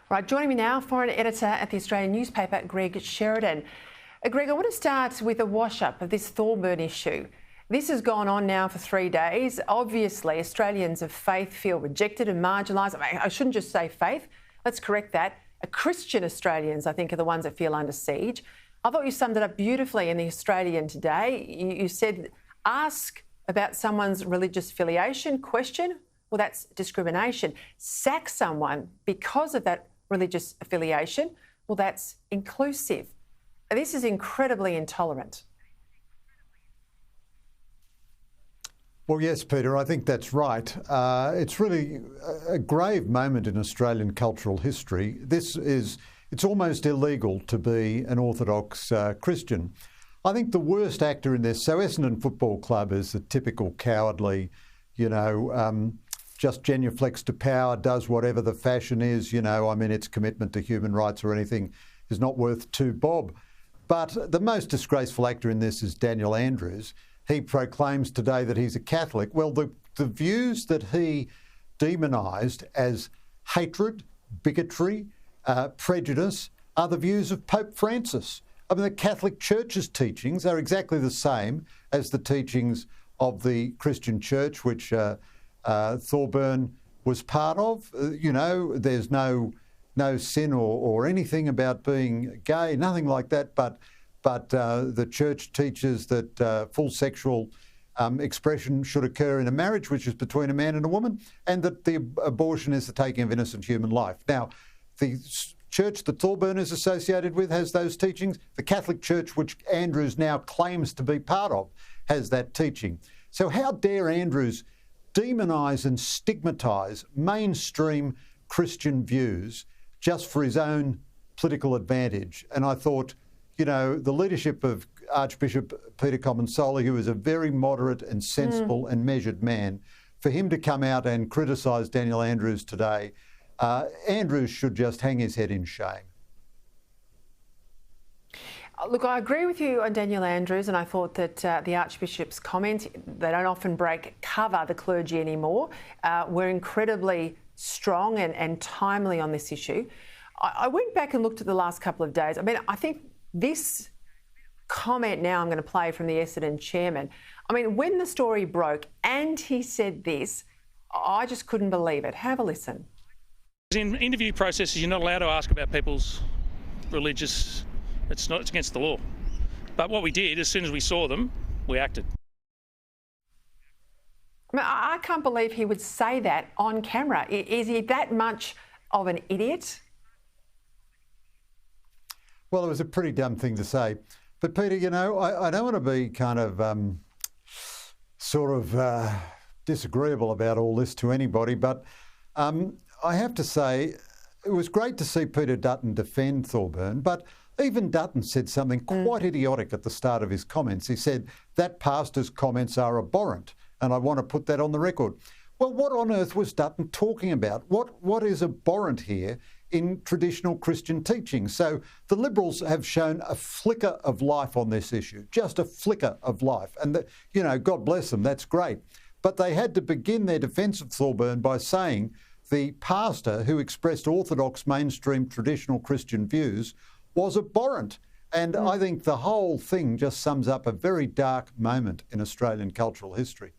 Right, joining me now, foreign editor at the Australian newspaper, Greg Sheridan. Greg, I want to start with a wash-up of this Thorburn issue. This has gone on now for 3 days. Obviously, Australians of faith feel rejected and marginalised. I shouldn't just say faith. Let's correct that. Christian Australians, I think, are the ones that feel under siege. I thought you summed it up beautifully in the Australian today. You said, ask about someone's religious affiliation, question, well, that's discrimination. Sack someone because of that religious affiliation, well, that's inclusive. This is incredibly intolerant. Well, yes, Peter, I think that's right. It's really a grave moment in Australian cultural history. It's almost illegal to be an orthodox Christian. I think the worst actor in this, so Essendon Football Club is the typical cowardly, just genuflects to power, does whatever the fashion is, its commitment to human rights or anything is not worth 2 bob. But the most disgraceful actor in this is Daniel Andrews. He proclaims today that he's a Catholic. Well, the views that he demonised as hatred, bigotry, prejudice are the views of Pope Francis. I mean, the Catholic Church's teachings are exactly the same as the teachings of the Christian Church, which Thorburn was part of. There's no sin or anything about being gay, nothing like that, but the Church teaches that full sexual expression should occur in a marriage, which is between a man and a woman, and that the abortion is the taking of innocent human life. Now, the Church that Thorburn is associated with has those teachings. The Catholic Church, which Andrews now claims to be part of, has that teaching. So how dare Andrews demonise and stigmatise mainstream Christian views just for his own political advantage? And I thought, the leadership of Archbishop Peta Credlin, who is a very moderate and sensible and measured man, for him to come out and criticise Daniel Andrews today, Andrews should just hang his head in shame. Look, I agree with you on Daniel Andrews, and I thought that the Archbishop's comments, they don't often cover the clergy anymore, were incredibly strong and timely on this issue. I went back and looked at the last couple of days. I think this comment now I'm going to play from the Essendon chairman. When the story broke and he said this, I just couldn't believe it. Have a listen. In interview processes, you're not allowed to ask about people's religious. It's against the law. But what we did, as soon as we saw them, we acted. I can't believe he would say that on camera. Is he that much of an idiot? Well, it was a pretty dumb thing to say. But Peter, I don't want to be kind of disagreeable about all this to anybody, but I have to say it was great to see Peter Dutton defend Thorburn, but even Dutton said something quite idiotic at the start of his comments. He said that pastor's comments are abhorrent, and I want to put that on the record. Well, what on earth was Dutton talking about? What is abhorrent here in traditional Christian teaching? So the Liberals have shown a flicker of life on this issue, just a flicker of life. And, God bless them, that's great. But they had to begin their defence of Thorburn by saying the pastor who expressed orthodox mainstream traditional Christian views was abhorrent. And I think the whole thing just sums up a very dark moment in Australian cultural history.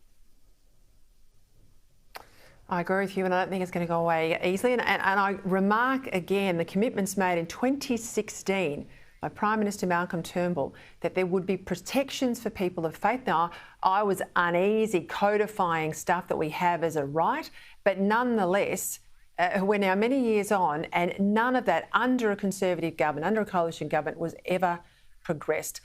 I agree with you, and I don't think it's going to go away easily. And I remark again the commitments made in 2016 by Prime Minister Malcolm Turnbull that there would be protections for people of faith. Now, I was uneasy codifying stuff that we have as a right, but nonetheless, we're now many years on, and none of that under a Conservative government, under a coalition government, was ever progressed.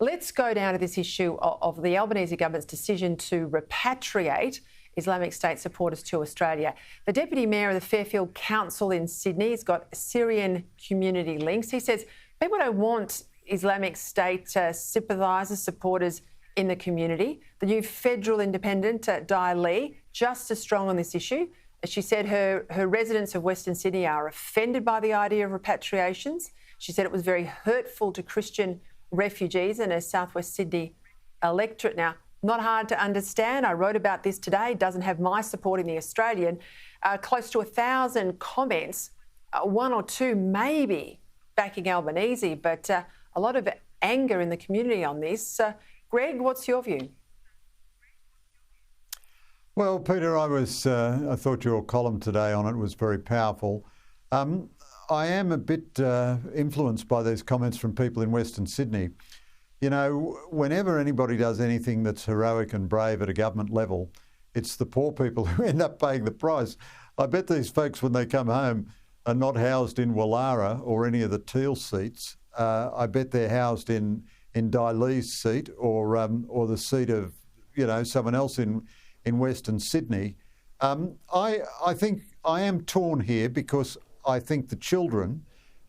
Let's go down to this issue of the Albanese government's decision to repatriate Islamic State supporters to Australia. The Deputy Mayor of the Fairfield Council in Sydney has got Syrian community links. He says people don't want Islamic State sympathisers, supporters in the community. The new federal independent, Di Lee, just as strong on this issue. She said her residents of Western Sydney are offended by the idea of repatriations. She said it was very hurtful to Christian refugees and her Southwest Sydney electorate. Now, not hard to understand. I wrote about this today. It doesn't have my support in the Australian. Close to 1,000 comments one or two maybe backing Albanese, but a lot of anger in the community on this. Greg, what's your view? Well, Peter, I thought your column today on it was very powerful. I am a bit influenced by these comments from people in Western Sydney. You know, whenever anybody does anything that's heroic and brave at a government level, it's the poor people who end up paying the price. I bet these folks, when they come home, are not housed in Wallara or any of the Teal seats. I bet they're housed in Di Lee's seat or the seat of, you know, someone else in Western Sydney. I think I am torn here because I think the children,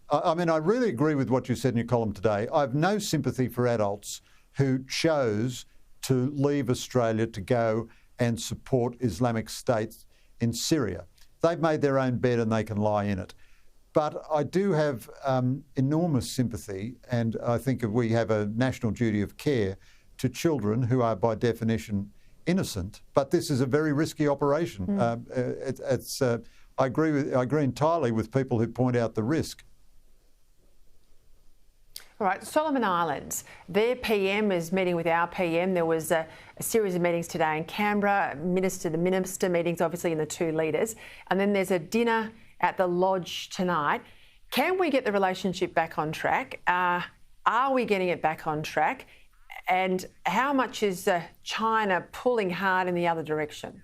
I mean, I really agree with what you said in your column today. I have no sympathy for adults who chose to leave Australia to go and support Islamic State in Syria. They've made their own bed and they can lie in it. But I do have enormous sympathy, and I think we have a national duty of care to children who are by definition innocent. But this is a very risky operation. I agree entirely with people who point out the risk. All right, Solomon Islands, their PM is meeting with our PM. There was a series of meetings today in Canberra, minister-to-minister meetings, obviously, in the two leaders. And then there's a dinner at the Lodge tonight. Can we get the relationship back on track? Are we getting it back on track? And how much is China pulling hard in the other direction?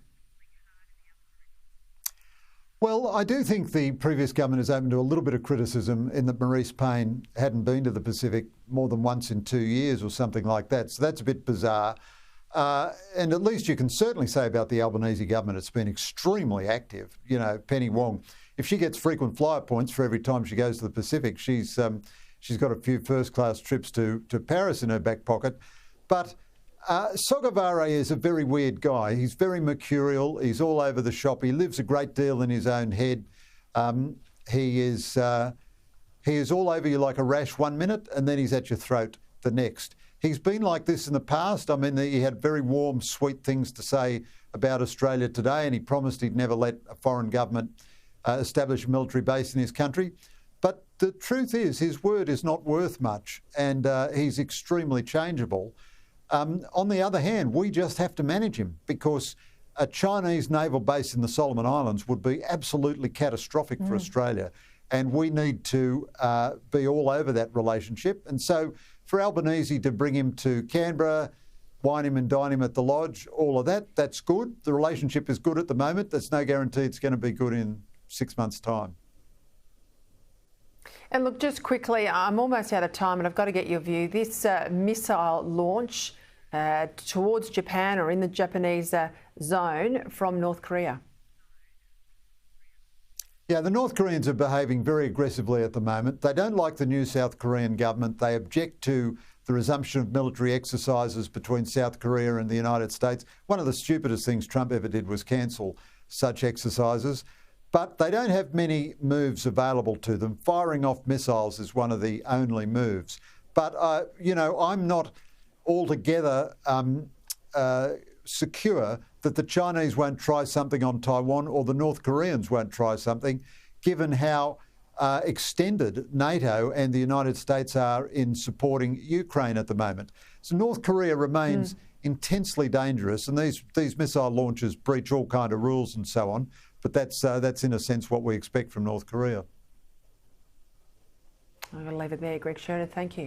Well, I do think the previous government is open to a little bit of criticism in that Maurice Payne hadn't been to the Pacific more than once in 2 years or something like that. So that's a bit bizarre. And at least you can certainly say about the Albanese government, it's been extremely active. You know, Penny Wong, if she gets frequent flyer points for every time she goes to the Pacific, she's got a few first-class trips to Paris in her back pocket. But Sogavare is a very weird guy. He's very mercurial. He's all over the shop. He lives a great deal in his own head. He is all over you like a rash 1 minute, and then he's at your throat the next. He's been like this in the past. I mean, he had very warm, sweet things to say about Australia today, and he promised he'd never let a foreign government establish a military base in his country. But the truth is, his word is not worth much, and he's extremely changeable. On the other hand, we just have to manage him because a Chinese naval base in the Solomon Islands would be absolutely catastrophic for Australia. And we need to be all over that relationship. And so for Albanese to bring him to Canberra, wine him and dine him at the Lodge, all of that, that's good. The relationship is good at the moment. There's no guarantee it's going to be good in 6 months' time. And look, just quickly, I'm almost out of time and I've got to get your view. This missile launch towards Japan or in the Japanese zone from North Korea. Yeah, the North Koreans are behaving very aggressively at the moment. They don't like the new South Korean government. They object to the resumption of military exercises between South Korea and the United States. One of the stupidest things Trump ever did was cancel such exercises. But they don't have many moves available to them. Firing off missiles is one of the only moves. But, you know, I'm not altogether secure that the Chinese won't try something on Taiwan or the North Koreans won't try something, given how extended NATO and the United States are in supporting Ukraine at the moment. So North Korea remains intensely dangerous, and these missile launches breach all kind of rules and so on. But that's in a sense what we expect from North Korea. I'm going to leave it there. Greg Sheridan, thank you.